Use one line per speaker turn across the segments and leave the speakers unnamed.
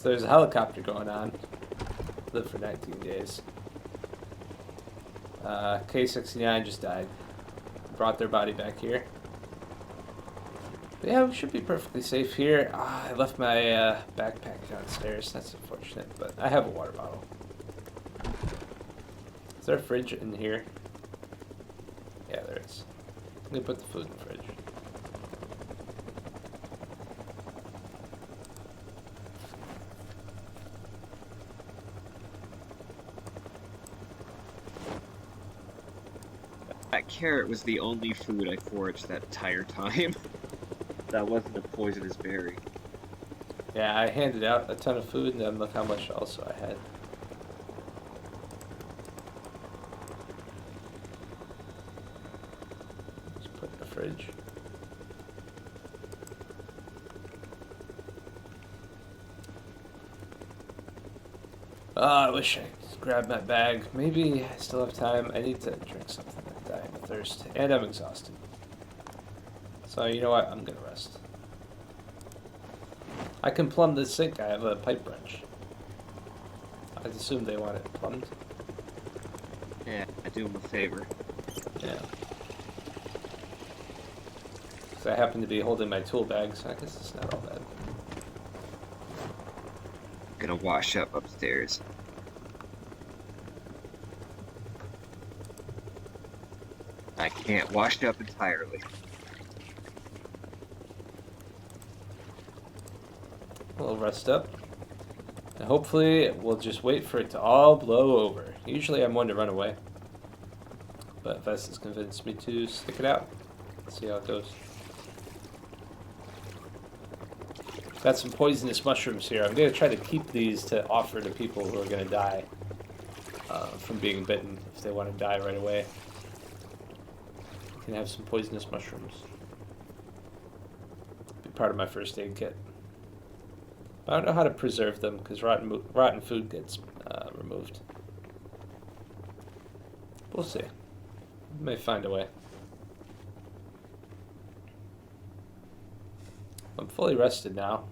So there's a helicopter going on. Lived for 19 days. K-69 just died. Brought their body back here. But yeah, we should be perfectly safe here. I left my backpack downstairs. That's unfortunate, but I have a water bottle. Is there a fridge in here? Yeah, there is. I'm gonna put the food in the fridge.
That carrot was the only food I foraged that entire time. That wasn't a poisonous berry.
Yeah, I handed out a ton of food, and then look how much also I had. Just put in the fridge. Oh, I wish I could grab my bag. Maybe I still have time. I need to drink something and die of thirst. And I'm exhausted. So, you know what? I'm gonna rest. I can plumb this sink. I have a pipe wrench. I assume they want it plumbed.
Yeah, I do them a favor.
Yeah. Because I happen to be holding my tool bag, so I guess it's not all bad.
Gonna wash up upstairs. I can't wash up entirely.
We'll rest up. And hopefully we'll just wait for it to all blow over. Usually I'm one to run away. But Vess has convinced me to stick it out. Let's see how it goes. Got some poisonous mushrooms here. I'm going to try to keep these to offer to people who are going to die from being bitten if they want to die right away. You can have some poisonous mushrooms. Be part of my first aid kit. I don't know how to preserve them because rotten food gets removed. We'll see. May find a way. I'm fully rested now.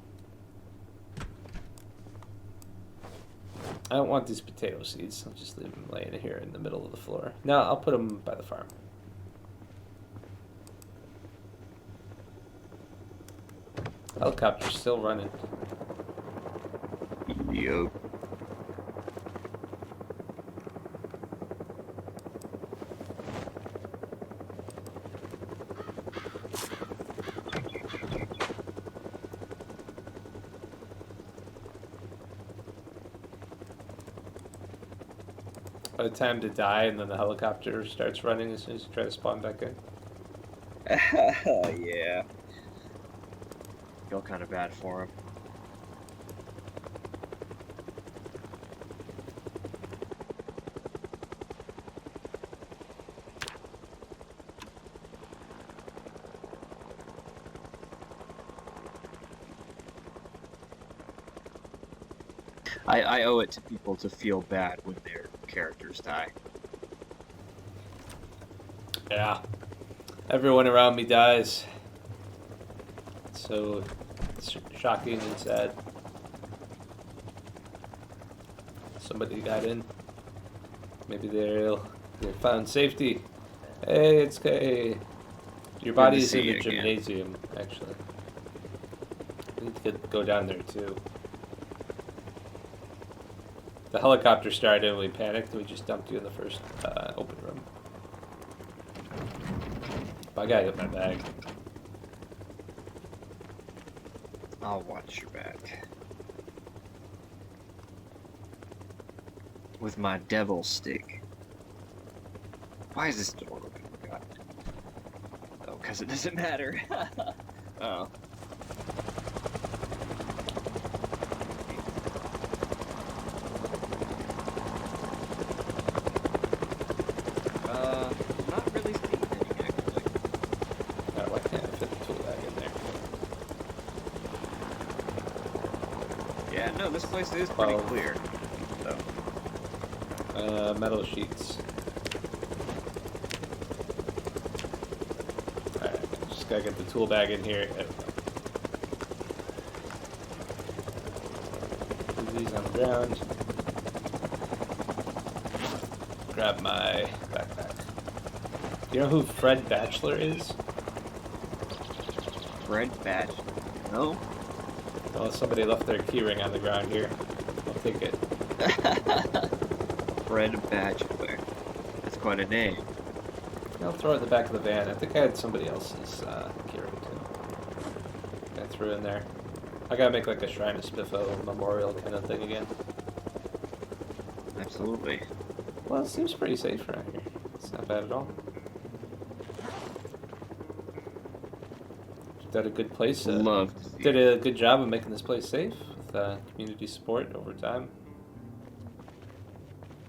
I don't want these potato seeds. I'll just leave them laying here in the middle of the floor. No, I'll put them by the farm. Helicopter's still running.
Yup.
By the time to die, and then the helicopter starts running as soon as you try to spawn back in.
Yeah. Feel kind of bad for him. I owe it to people to feel bad when their characters die.
Yeah. Everyone around me dies. So it's shocking and sad. Somebody got in. Maybe they found safety. Hey, it's Kay. Your body's in the gymnasium, actually. I need to go down there too. The helicopter started and we panicked. We just dumped you in the first open room. But I gotta get my bag.
I'll watch your back. With my devil stick. Why is this door open? Oh, God. Oh, because it doesn't matter. Oh. Not really seeing any, actually.
Why can't I fit the tool bag in there?
Yeah, no, this place is pretty clear. So.
Metal sheets. Alright, just gotta get the tool bag in here. these on the ground. Grab my backpack. Do you know who Fred Batchelor is?
Fred Batchelor. No?
Well, somebody left their keyring on the ground here. I'll take it.
Fred Batchelor. That's quite a name.
I'll throw it in the back of the van. I think I had somebody else's keyring too. I threw in there. I gotta make like a Shrine of Spiffo memorial kind of thing again.
Absolutely.
Well, it seems pretty safe around here. It's not bad at all. Did a good place.
Love to see
Did a good job of making this place safe with community support over time.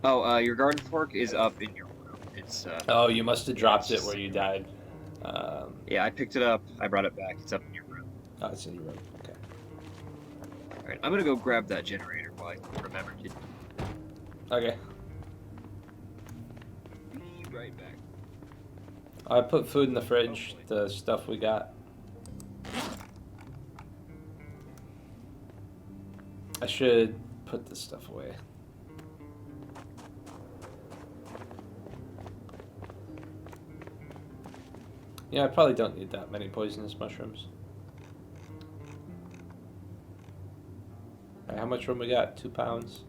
Oh, your garden fork is up in your room. It's
Oh, you must have dropped it where you died.
yeah, I picked it up. I brought it back. It's up in your room.
Oh, it's in your room. Okay.
All right, I'm gonna go grab that generator while I remember to.
Okay.
Be right back.
I put food in the fridge. The stuff we got. I should put this stuff away. Yeah, I probably don't need that many poisonous mushrooms. Alright, how much room we got? 2 pounds.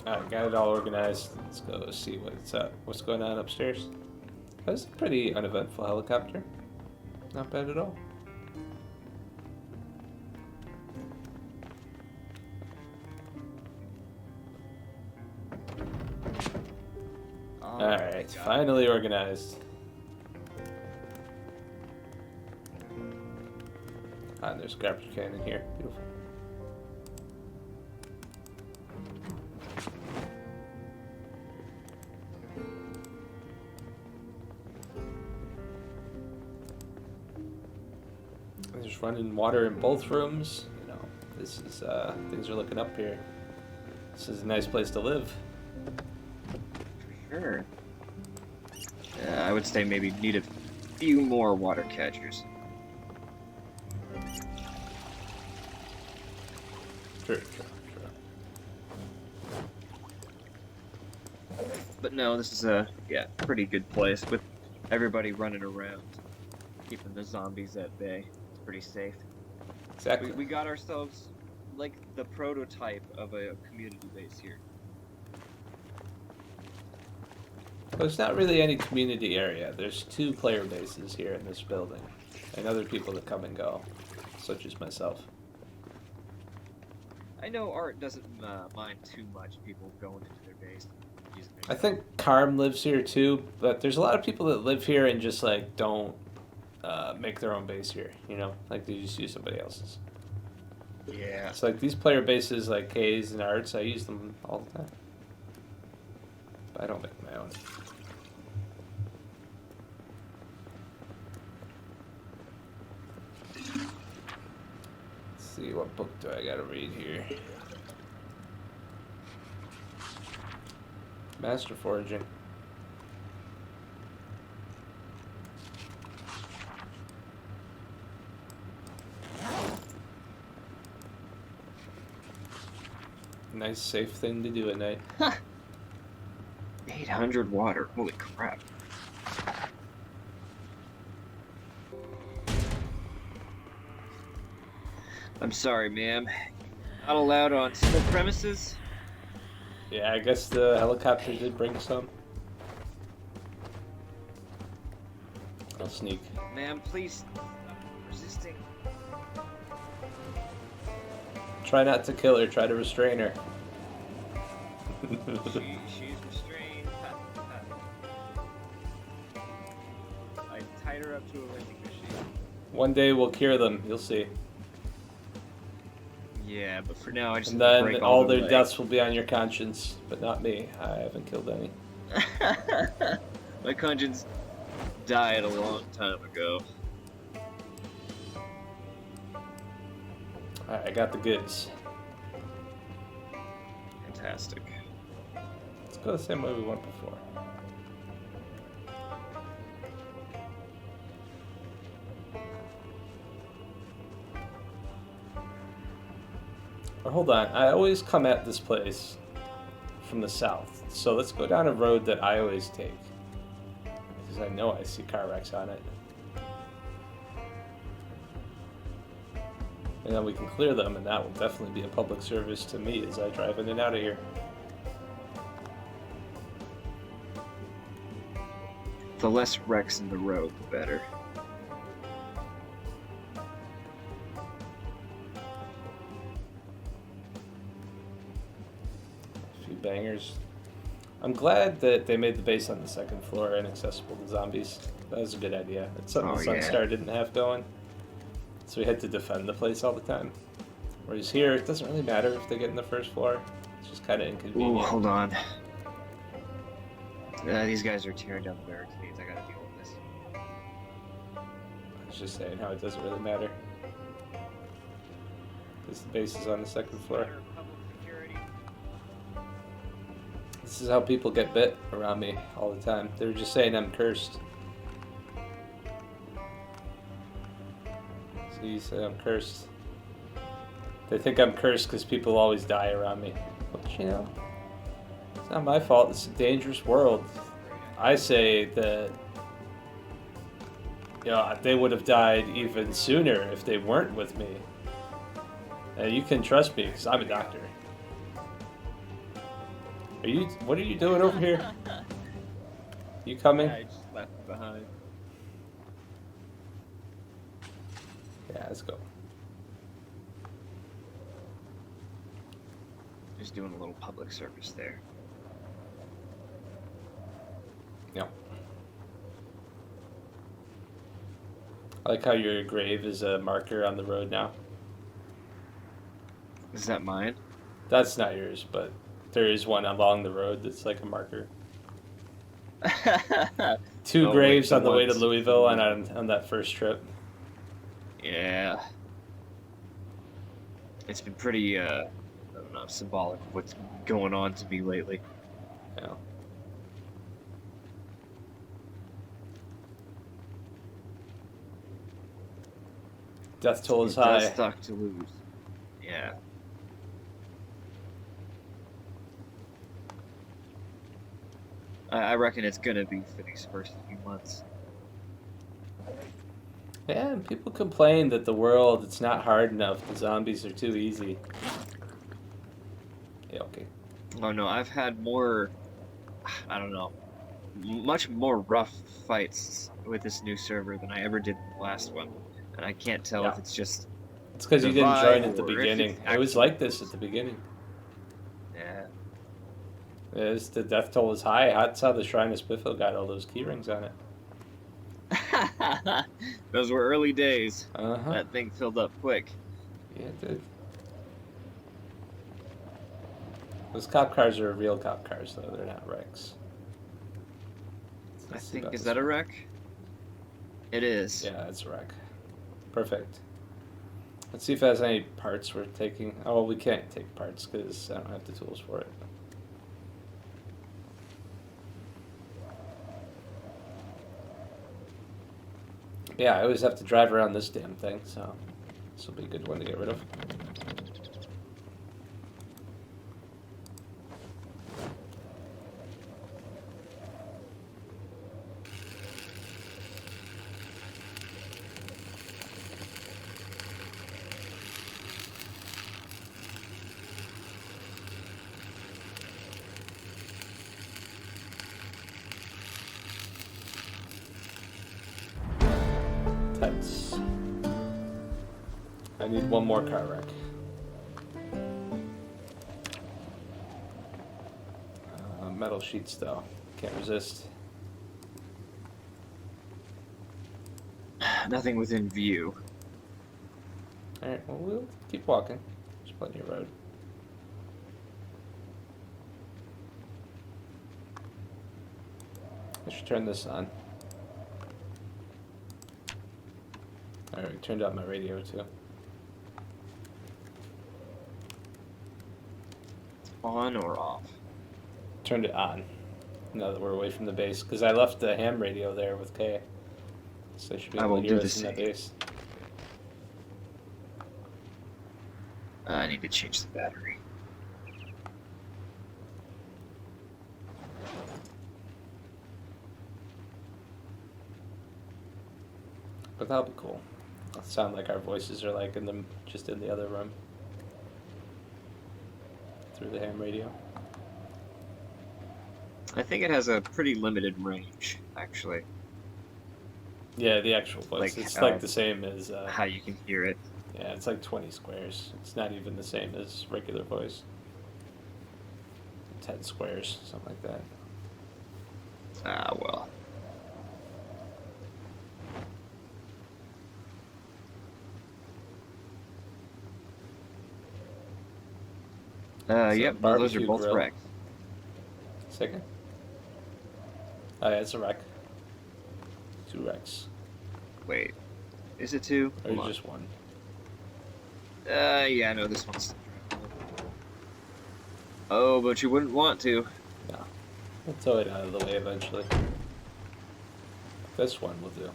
Alright, got it all organized. Let's go see what's going on upstairs. That's a pretty uneventful helicopter. Not bad at all. Alright, finally organized. Ah, and there's a garbage can in here. Beautiful. There's running water in both rooms. You know, this is things are looking up here. This is a nice place to live.
Sure. I would say maybe need a few more water catchers.
Sure.
But no, this is a pretty good place with everybody running around, keeping the zombies at bay. It's pretty safe.
Exactly.
We got ourselves like the prototype of a community base here.
Well, there's not really any community area. There's 2 player bases here in this building, and other people that come and go, such as myself.
I know Art doesn't mind too much people going into their base. Using their
I think Carm lives here too, but there's a lot of people that live here and just like don't make their own base here. You know, like they just use somebody else's.
Yeah.
It's like these player bases, like K's and Arts, I use them all the time. But I don't make my own. Let's see, what book do I gotta read here? Master Foraging. Nice, safe thing to do at night.
800 water. Holy crap. I'm sorry, ma'am. Not allowed on civil premises?
Yeah, I guess the helicopter did bring some. I'll sneak.
Ma'am, please stop resisting.
Try not to kill her, try to restrain her.
She's restrained. I tied her up to a vending machine.
One day we'll cure them, you'll see.
Yeah, but for now I just
And
have to
then
break
all
the
their
legs.
deaths will be on your conscience, but not me. I haven't killed any.
My conscience died a long time ago.
Alright, I got the goods.
Fantastic.
go the same way we went before. Or hold on, I always come at this place from the south. So let's go down a road that I always take. Because I know I see car wrecks on it. And then we can clear them, and that will definitely be a public service to me as I drive in and out of here.
The less wrecks in the road, the better.
A few bangers. I'm glad that they made the base on the second floor inaccessible to zombies. That was a good idea. It's something the Sunstar didn't have going. So we had to defend the place all the time. Whereas here, it doesn't really matter if they get in the first floor. It's just kind of inconvenient.
Ooh, hold on. These guys are tearing down the barricades. I gotta deal with this.
I was just saying how it doesn't really matter. Because the base is on the second floor. This is how people get bit around me all the time. They're just saying I'm cursed. So you say I'm cursed. They think I'm cursed because people always die around me. But you know, it's not my fault. It's a dangerous world. I say that, you know, they would have died even sooner if they weren't with me. And you can trust me because I'm a doctor. What are you doing over here? You coming?
I just left behind.
Yeah, let's go.
Just doing a little public service there.
Yeah. I like how your grave is a marker on the road now.
Is that mine?
That's not yours, but there is one along the road that's like a marker. Two graves on the way to Louisville on that first trip.
Yeah. It's been pretty, I don't know, symbolic of what's going on to me lately.
Yeah. Death toll is high.
Death stuck to lose. Yeah. I reckon it's gonna be for these first few months.
Yeah, and people complain that the world, it's not hard enough. The zombies are too easy. Yeah, okay.
Oh no, I've had more, I don't know, much more rough fights with this new server than I ever did in the last one. And I can't tell if it's just...
It's because you didn't join at the beginning. It was like this at the beginning.
Yeah.
The death toll is high. That's how the Shrine of Spiffle got all those key rings on it.
Those were early days.
Uh-huh.
That thing filled up quick.
Yeah, it did. Those cop cars are real cop cars, though. They're not wrecks.
I think, is that a wreck? It is.
Yeah, it's a wreck. Perfect. Let's see if it has any parts we're taking. Oh, well, we can't take parts because I don't have the tools for it. Yeah, I always have to drive around this damn thing, so this will be a good one to get rid of. Tights. I need one more car wreck. Metal sheets, though. Can't resist.
Nothing within view.
Alright, well, we'll keep walking. There's plenty of road. I should turn this on. Alright, turned out my radio too.
On or off?
turned it on. Now that we're away from the base, because I left the ham radio there with Kay, so they should be
I
able
will
to hear
do
us in
the
that
same.
base.
I need to change the battery.
But that'll be cool. It'll sound like our voices are like in the just in the other room through the ham radio.
I think it has a pretty limited range, actually.
Yeah, the actual voice.
Like,
It's like the same as.
How you can hear it.
Yeah, it's like 20 squares. It's not even the same as regular voice. 10 squares, something like that.
Ah, well. Yep, well, those are
barbecue
both
grill.
wrecked.
Second. Oh, yeah, it's a wreck. 2 wrecks.
Wait, is it 2?
Or
Hold on.
just 1.
Yeah, no, this one's... Oh, but you wouldn't want to.
No. We'll tow it out of the way eventually. This one will do.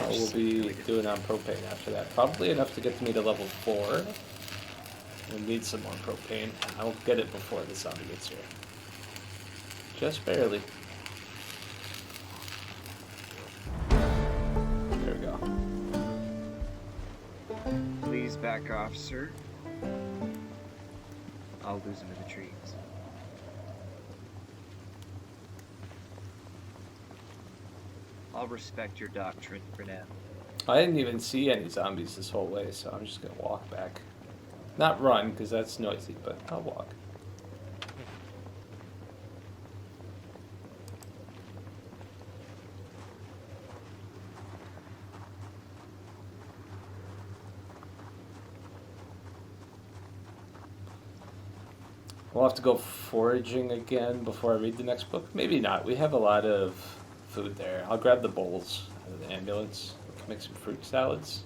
We'll be doing on propane after that. Probably enough to get me to level 4. We'll need some more propane. I'll get it before the zombie gets here. Just barely. There we go.
Please back off, sir. I'll lose him in the trees. I'll respect your doctrine for now.
I didn't even see any zombies this whole way, so I'm just gonna walk back. Not run, because that's noisy, but I'll walk. We'll have to go foraging again before I read the next book. Maybe not. We have a lot of food there. I'll grab the bowls out of the ambulance. We can make some fruit salads.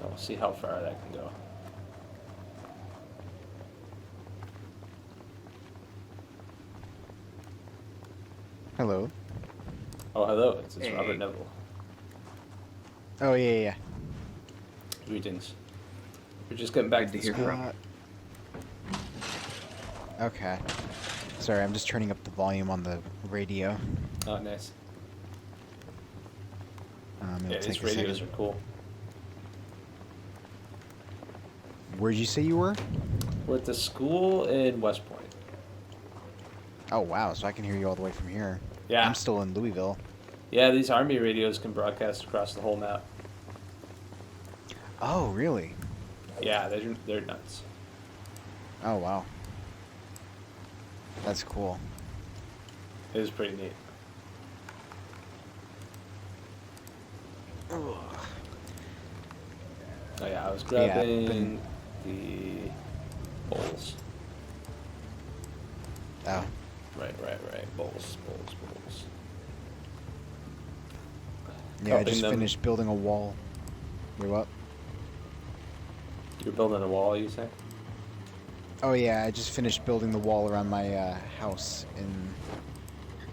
And we'll see how far that can go.
Hello.
Oh, hello. It's
Hey.
Robert Neville.
Oh, yeah.
Greetings. We're just getting back
Good
to
to
the
hear
school.
from.
Okay. Sorry, I'm just turning up the volume on the radio.
Oh, nice.
It'll
Yeah,
take
these
a
radios
second.
are cool.
Where'd you say you were?
We're at the school in West Point.
Oh, wow, so I can hear you all the way from here.
Yeah.
I'm still in Louisville.
Yeah, these Army radios can broadcast across the whole map.
Oh, really?
Yeah, they're nuts.
Oh, wow. That's cool.
It is pretty neat.
Ugh.
Oh yeah, I was
Yeah,
grabbing the bowls.
Oh.
Right. Bowls.
Yeah, I
Cupping
just
them.
finished building a wall. Wait, what?
You're building a wall, you say?
Oh, yeah, I just finished building the wall around my house in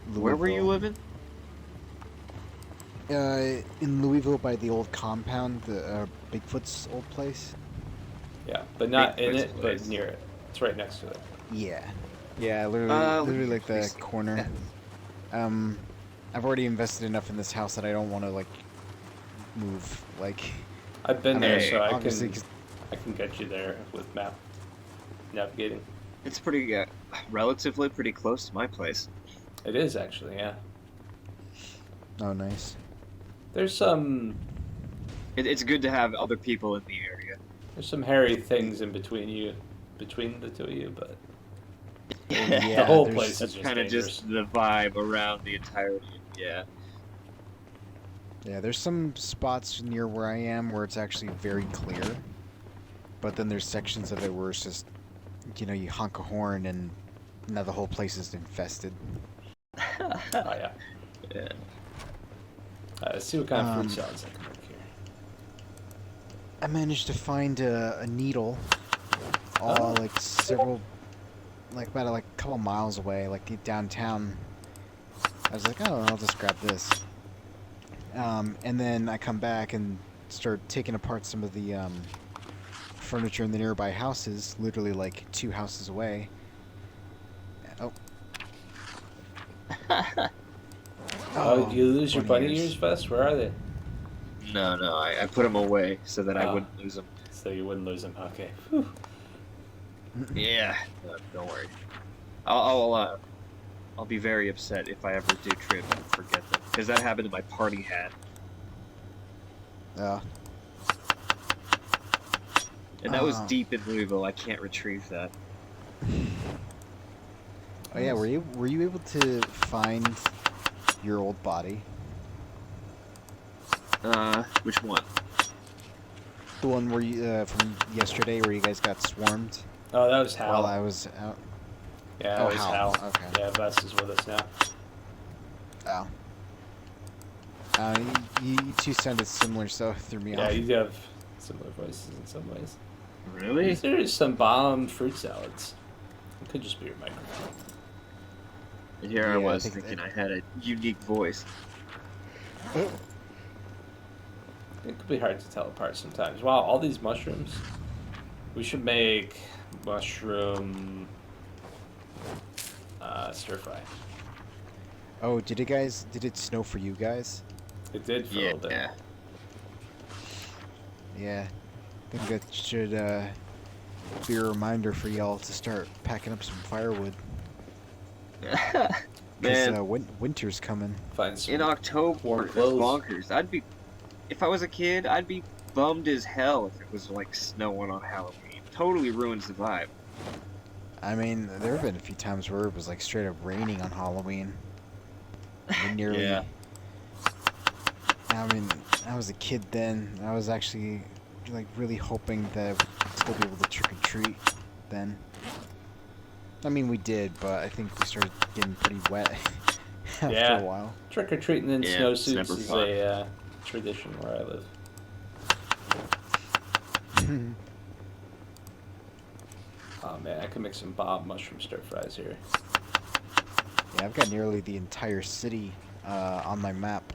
Louisville.
Where were you living?
In Louisville by the old compound, the Bigfoot's old place.
Yeah, but not in
Bigfoot's
it,
place.
but near it. It's right next to it.
Yeah. Yeah, literally like the
please.
corner. I've already invested enough in this house that I don't want to, like, move. Like,
I've been there,
Hey,
so I
obviously,
can get you there with map navigating.
It's pretty, relatively pretty close to my place.
It is actually, yeah.
oh, nice.
There's some
It's good to have other people in the area.
hairy things in between the two of you, but
Yeah,
the whole
there's-
place is
That's
just
kind of
dangerous.
just the vibe around the entirety. Yeah.
Yeah, there's some spots near where I am where it's actually very clear. But then there's sections of it where it's just, you honk a horn and now the whole place is infested.
Oh yeah.
Yeah.
Let's see what kind of fruit salads I can make here.
I managed to find a needle all like several, like about like a couple miles away, like downtown. I was like, oh, I'll just grab this. And then I come back and start taking apart some of the furniture in the nearby houses, literally like 2 houses away. Oh.
Oh, did you lose your bunny
ears.
ears vest? Where are they?
No, I put them away so that I wouldn't lose them.
So you wouldn't lose them. Okay. Whew.
Yeah, no, don't worry. I'll be very upset if I ever do trip and forget them, because that happened to my party hat. And that was deep in Louisville. I can't retrieve that.
Oh yeah, were you able to find your old body?
Which one?
The one where you from yesterday, where you guys got swarmed
Oh, that was Hal.
while I was out.
Yeah,
Oh,
that was
Hal.
Hal.
Okay.
Yeah, Vest is with us now.
Oh. You two sounded similar, so it threw me
Yeah,
off.
you do have similar voices in some ways.
Really?
There's some bomb fruit salads. It could just be your microphone.
And here I
Yeah, I
was
think
thinking
that-
I had a unique voice.
It could be hard to tell apart sometimes. Wow, all these mushrooms. We should make mushroom stir fry.
Oh, did it snow for you guys?
It did for a little bit.
Yeah.
Yeah. I think that should be a reminder for y'all to start packing up some firewood.
Man,
Because winter's coming.
Find some
in October,
warm
that's
clothes.
bonkers. If I was a kid, I'd be bummed as hell if it was like snowing on Halloween. Totally ruins the vibe.
I mean, there have been a few times where it was like straight up raining on Halloween. We nearly.
Yeah.
I mean, I was a kid then. I was actually like really hoping that I'd still be able to trick or treat then. I mean, we did, but I think we started getting pretty wet after
Yeah.
a while.
Trick or treating in
Yeah, it's
snowsuits
never
is
fun.
a tradition where I live. Oh man, I could make some bomb mushroom stir fries here.
Yeah, I've got nearly the entire city on my map.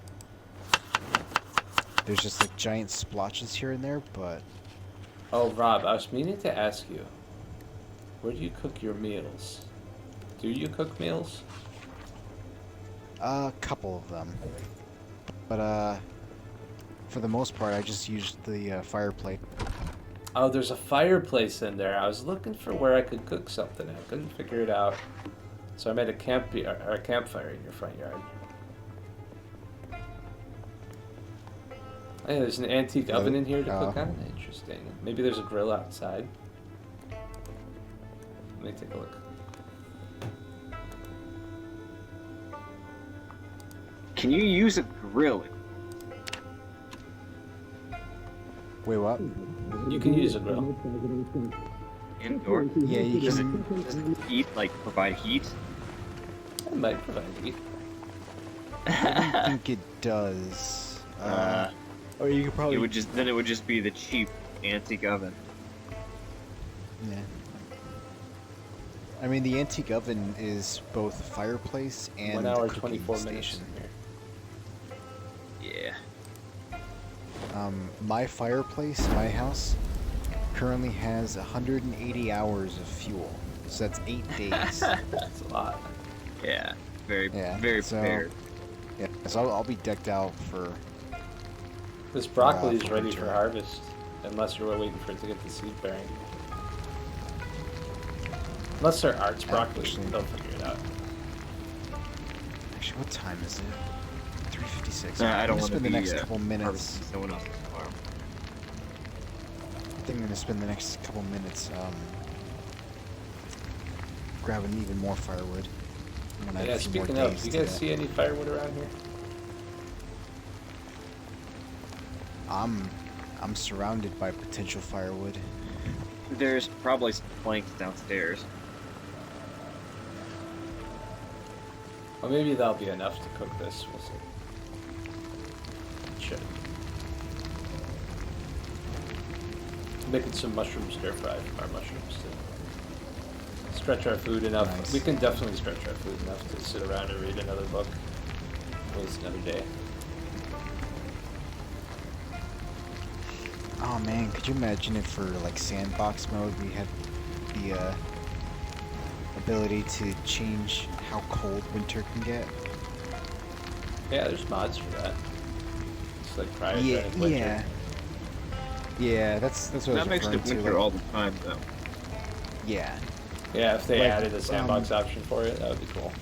There's just like giant splotches here and there, but
Oh, Rob, I was meaning to ask you, where do you cook your meals? Do you cook meals?
a couple of them. But for the most part, I just used the fireplace.
Oh, there's a fireplace in there. I was looking for where I could cook something. I couldn't figure it out. So I made a campfire in your front yard. Hey, there's an antique oven in here to cook on. Interesting. Maybe there's a grill outside. Let me take a look.
Can you use a grill?
Wait, what?
You can use a grill.
Indoor?
Yeah, you
Does
can.
it provide heat?
It might provide heat.
I think it does. Or you could probably.
It would just be the cheap antique oven.
Yeah. I mean, the antique oven is both a fireplace and
1 hour,
a cooking
24 minutes
station.
in here.
Yeah.
My fireplace, my house, currently has 180 hours of fuel. So that's 8 days.
That's a lot.
Yeah. Very
so-
prepared.
Yeah, so I'll be decked out for.
This broccoli is
for
ready
winter.
for harvest, unless you're waiting for it to get the seed bearing. Unless they're arts broccoli,
Actually-
they'll figure it out.
Actually, what time is it? 3:56.
Nah, I
I'm
don't
gonna
want to
spend
be
the next couple minutes.
harvesting someone else's farm.
I think I'm gonna spend the next couple minutes grabbing even more firewood. I'm gonna add
Yeah,
a few more
speaking of,
days
do you
to
guys
that.
see any firewood around here?
I'm surrounded by potential firewood.
There's probably some planks downstairs.
Or maybe that'll be enough to cook this. We'll see. It should. making some mushroom stir fry from our mushrooms to stretch our food enough.
Nice.
We can definitely stretch our food enough to sit around and read another book. Waste another day.
Oh man, could you imagine if for like sandbox mode we had the ability to change how cold winter can get?
Yeah, there's mods for that. It's like cryogenic
Yeah,
winter.
yeah. Yeah, that's what I was
That makes it
referring to.
winter
Like,
all the time, though.
yeah,
Yeah, if they
Like,
added a sandbox option for it, that would be cool.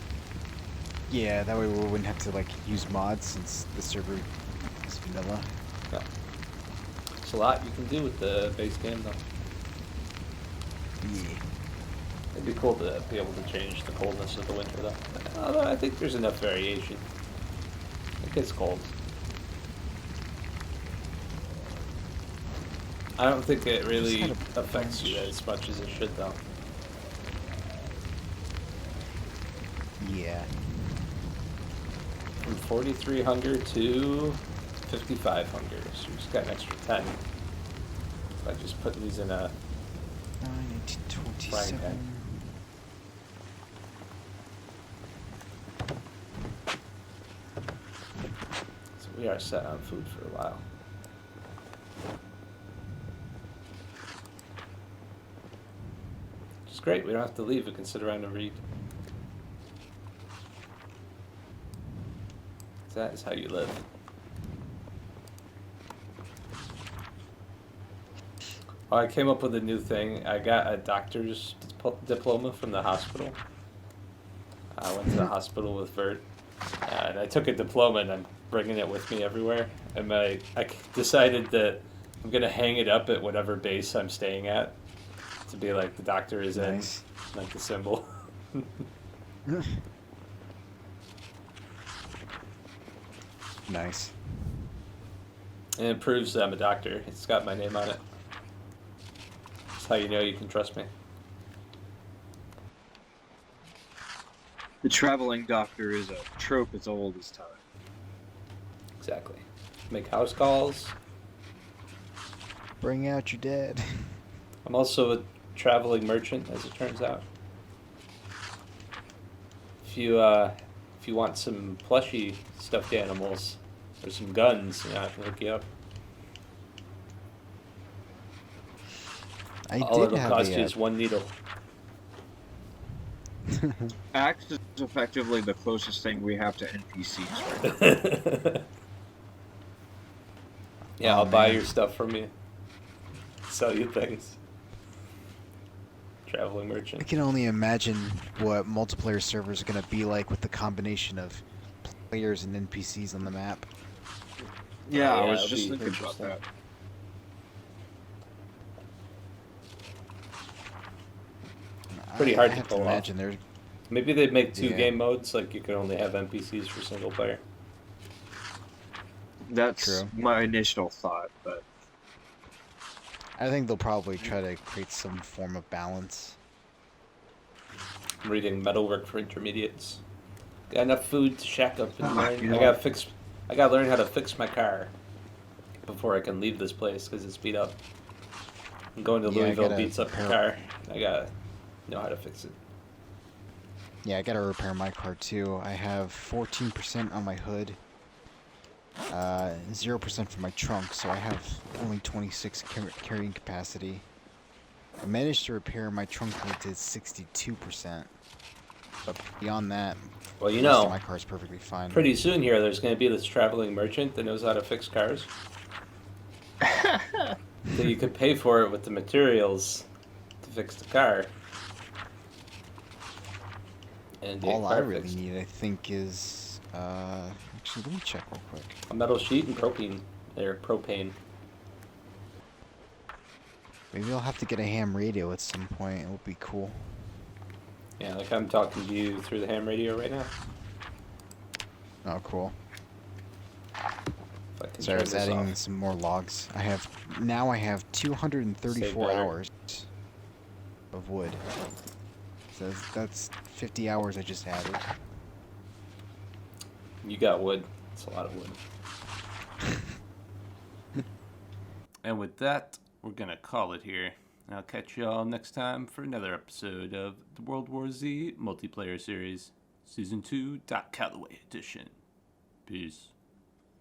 yeah. That way we wouldn't have to like use mods since the server is vanilla.
Yeah. It's a lot you can do with the base game, though.
Yeah.
It'd be cool to be able to change the coldness of the winter, though. Although I think there's enough variation. It gets cold. I don't think it really
had a
affects you
bunch.
as much as it should, though.
Yeah.
From 43 hunger to 55 hunger, so we just got an extra 10 by just putting these in a
1927.
pan. So we are set on food for a while. Which is great, we don't have to leave, we can sit around and read. That is how you live. Oh, I came up with a new thing. I got a doctor's diploma from the hospital. I went to the hospital with Vert, and I took a diploma and I'm bringing it with me everywhere. And I decided that I'm gonna hang it up at whatever base I'm staying at to be like the doctor is
Nice.
in, like the symbol.
Nice.
And it proves that I'm a doctor. It's got my name on it. That's how you know you can trust me.
The traveling doctor is a trope as old as time.
Exactly. Make house calls.
Bring out your dead.
I'm also a traveling merchant, as it turns out. If you want some plushy stuffed animals or some guns, I can hook you up. All
did
it'll
have
cost
a,
you is one needle.
Axe is effectively the closest thing we have to NPCs right now.
Yeah,
Oh,
I'll buy
man.
your stuff from you. Sell you things. Traveling
I
merchant.
can only imagine what multiplayer servers are gonna be like with the combination of players and NPCs on the map.
Yeah, I
Yeah,
was
it'll
just
be
thinking about
interesting.
that.
Pretty hard
I
to
have
pull off.
imagine there's
Maybe they'd make two
Yeah.
game modes, like you can only have NPCs for single player.
That's
True.
my initial thought, but
I think they'll probably try to create some form of balance.
I'm reading Metalwork for Intermediates. Got enough food to shack up and
Oh,
learn.
yeah.
I gotta learn how to fix my car before I can leave this place because it's beat up. I'm going to
Yeah, I
Louisville
gotta
beats up the
repair-
car. I gotta know how to fix it.
Yeah, I gotta repair my car too. I have 14% on my hood, 0% for my trunk, so I have only 26 carrying capacity. I managed to repair my trunk hood to 62%, but beyond that,
Well, you
the rest of
know,
my car is perfectly fine.
pretty soon here there's going to be this traveling merchant that knows how to fix cars. So you could pay for it with the materials to fix the car. And get
All
car
I really
fixed.
need, I think, is actually, let me check real quick.
A metal sheet and propane.
Maybe I'll have to get a ham radio at some point. It would be cool.
Yeah, like I'm talking to you through the ham radio right now.
Oh, cool.
If I can
Sorry, I
turn
was
this
adding
off.
some more logs. I have 234
Save better.
hours of wood. So that's 50 hours I just added.
You got wood. It's a lot of wood. And with that, we're gonna call it here. I'll catch y'all next time for another episode of the World War Z multiplayer series, Season 2 Doc Calloway Edition. Peace.